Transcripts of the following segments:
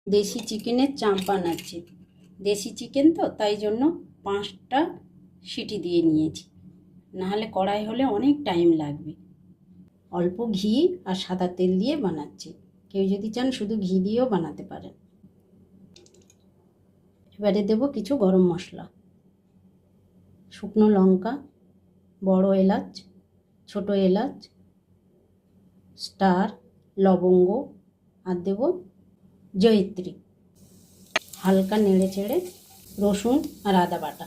দেশি চিকেনের চাপ বানাচ্ছি। দেশি চিকেন তো তাই জন্য 5টা সিটি দিয়ে নিয়েছি, নাহলে কড়াই হলে অনেক টাইম লাগবে। অল্প ঘি আর সাদা তেল দিয়ে বানাচ্ছি, কেউ যদি চান শুধু ঘি দিয়েও বানাতে পারেন। এবারে দেব কিছু গরম মশলা, শুকনো লঙ্কা, বড় এলাচ, ছোট এলাচ, স্টার, লবঙ্গ, আর দেব জয়িত্রী। হালকা নেড়ে চেড়ে রসুন আর আদা বাটা।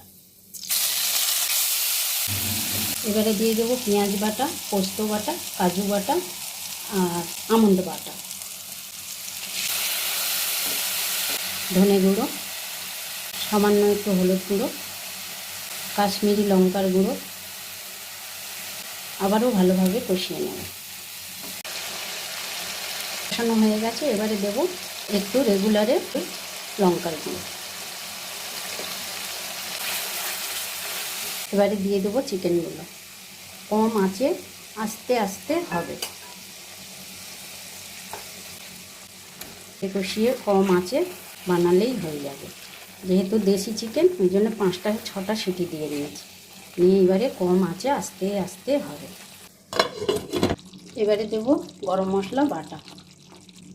এবারে দিয়ে দেবো পেঁয়াজ বাটা, পোস্ত বাটা, কাজু বাটা আর আমন্ড বাটা, ধনে গুঁড়ো, সামান্য একটু হলুদ গুঁড়ো, কাশ্মীরি লঙ্কার গুঁড়ো। আবারও ভালোভাবে কষিয়ে নেব। কষানো হয়ে গেছে, এবারে দেব একটু রেগুলারের লঙ্কার গুঁড়ো। এবারে দিয়ে দেবো চিকেনগুলো। কম আঁচে আস্তে আস্তে হবে, কষিয়ে কম আঁচে বানালেই হয়ে যাবে। যেহেতু দেশি চিকেন ওই জন্য 5টা 6টা সিটি দিয়ে নিয়েছি, নিয়ে এবারে কম আঁচে আস্তে আস্তে হবে। এবারে দেব গরম মশলা বাটা,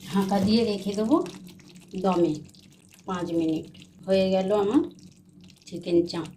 ঢাকা দিয়ে রেখে দেবো দমে 5 মিনিট। হয়ে গেল আমার চিকেন চাপ।